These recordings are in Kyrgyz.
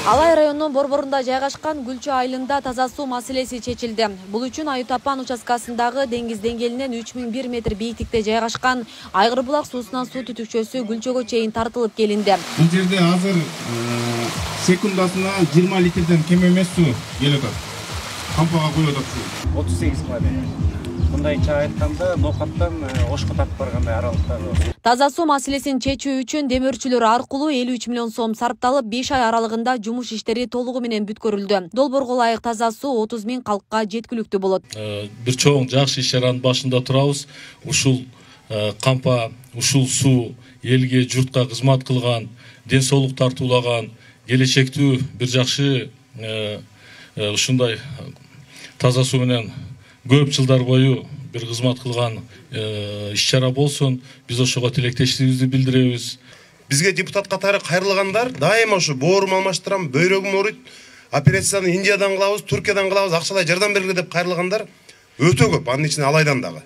Алай районунун борборунда жайгашкан Гүлчү айылында таза суу маселеси чечилди. Бул үчүн Аютапан участкасындагы деңиз деңгээлинен 3001 метр бийиктикте жайгашкан Айгыр булак суусунан суу түтүкчөсү Гүлчөгө чейин тартылып келинди. Бул жерде азыр секундасына 20 литрден кем эмес суу келип атат. Кампага коюп атат суу. 38 км. Мындайча айтканда ноокаттан Ошко тартып баргандай аралыкта. Таза суу маселесин чечүү үчүн демөөрчүлөр аркылуу 53 миллион сом сарпталып, 5 ай аралыгында жумуш иштери толугу менен бүткөрүлдү. Долбоорго ылайык таза суу 30 000 калкка жеткиликтүү болот. Бир чоң жакшы иш-чаранын башында турабыз. Ушул кампа, ушул суу элге, журтка кызмат кылган, ден соолук тартуулаган, келечектүү бир жакшы ушундай таза суу менен көп жылдар бою bir kızmat kılgan iş-çara bolsun. Biz ошого тилектештигибизди билдиребиз. Бизге депутат катары кайрылгандар дайыма ушу боорум алмаштырам, бөйрөгүм ооруйт, операцияны Индиядан кылабыз, Түркиядан кылабыз, акчалай жардам бергиле деп кайрылгандар өтө көп. Анын ичинде Алайдан дагы.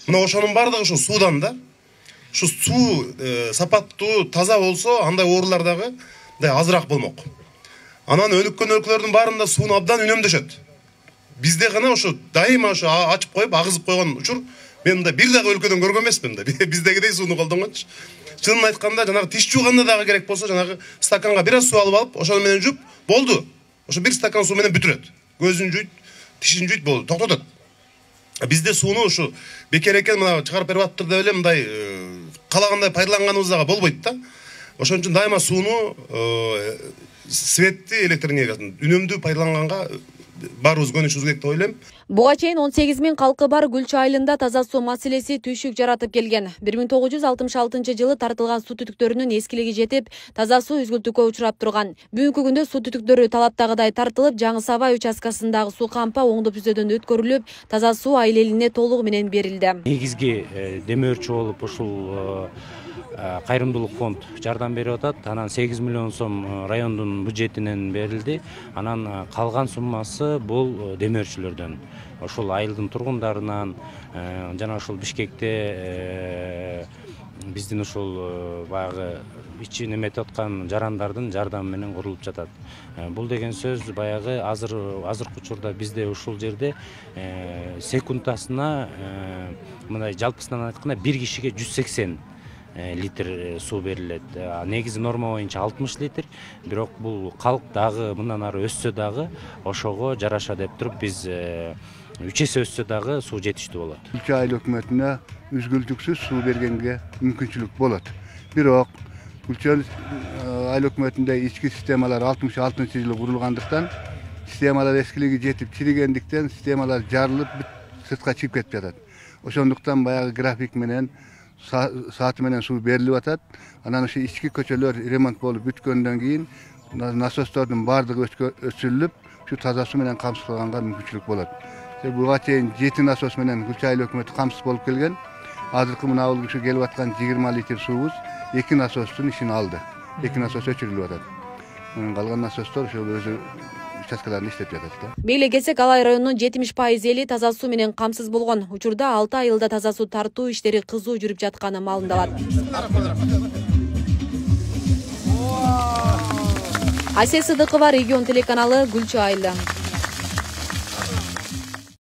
Мына ошонун бардыгы ушу суудан да. Ушу суу сапаттуу, таза болсо, андай оорулар дагы азыраак болмок. Анан өнүккөн өлкөлөрдүн баарында сууну абдан үнөмдөшөт. Bizde gana şu daima şu açıp koyup ağızıp koygan uçur. Ben de bir dakika ülkeden görgön emasmın da. Bizdeki suunu koldanganç. Çınını aytkanda janağı tiş juganda dagı gerek bolsa janağı stakanga biraz su alıp oşonu menen jup boldu. Oşo bir stakan su menen бүтүрөт. Gözün juyut, tişin juyut boldu. Toktotot. Bizde suunu şu bekер экен мына чыгарып берип атыптыр деп эле мындай калагандай пайдаланганыбызга болбойт да. Ошон үчүн дайыма сууну светти электр энергиясын үнөмдүү пайдаланганга барыбыз көнүшүбүз керек деп ойлойм. Буга чейин 18 000 калкы бар Гүлчү айылында таза суу маселеси түйшүк жаратып келген. 1966 жылы тартылган суу түтүктөрүнүн эскилиги жетип, таза суу үзгүлтүккө учурап турган. Бүгүнкү күндө суу түтүктөрү талаптагыдай тартылып, Жаңы Сабай участкасындагы суу кампа оңдоп түзөөдөн өткөрүлүп, таза суу айыл элине толугу менен берилди. Негизги демөөрчү болуп ушул кайрымдуулук фонд жардам берип атат. Анан 8 миллион сом райондун бюджетинен берилди. Анан калган суммасы бул демөөрчүлөрдөн. Ошол айылдын тургундарынан жана ошол Бишкекте биздин ушул баягы ичин эметип аткан жарандардын жардамы менен курулуп жатат. Бул деген сөз баягы азыркы учурда бизде ушул жерде секундасына мындай жалпысынан айтканда бир кишиге 180 литр суу берилет. Негизи норма боюнча 60 литр. Бирок бул калк дагы мындан ары өссө дагы ошого жараша деп туруп биз 3 эсе өссө дагы суу жетиштүү болот. Гүлчү айыл өкмөтүнө үзгүлтүксүз суу бергенге мүмкүнчүлүк болот. Бирок Гүлчү айыл өкмөтүндө ички системалар 66-жылы курулгандыктан системалар эскилиги жетип чиригендиктен системалар жарылып сыртка чыгып кетип жатат. Ошондуктан баягы график менен saati менен суу берилип атат. Анан ошо ички көчөлөр ремонт болуп бүткөндөн кийин насостордун бардыгы өчүрүлүп, ушу таза суу менен камсыз кылганга мүмкүнчүлүк болот. Буга чейин 7 насос менен Гүлчү айыл өкмөтү камсыз болуп келген. Азыркы мына ушу келип аткан 20 литр суубуз 2 насостун ишин алды. 2 насос өчүрүлүп атат. Калган насостор ошо өзү участкаларында иштеп жатат да. Мейле келсек, Алай районунун 70% эли таза суу менен камсыз болгон. Учурда 6 айылда таза суу тартуу иштери кызуу жүрүп жатканы маалымдалат. Асия Сыдыкова, Регион телеканалы, Гүлчү айылы.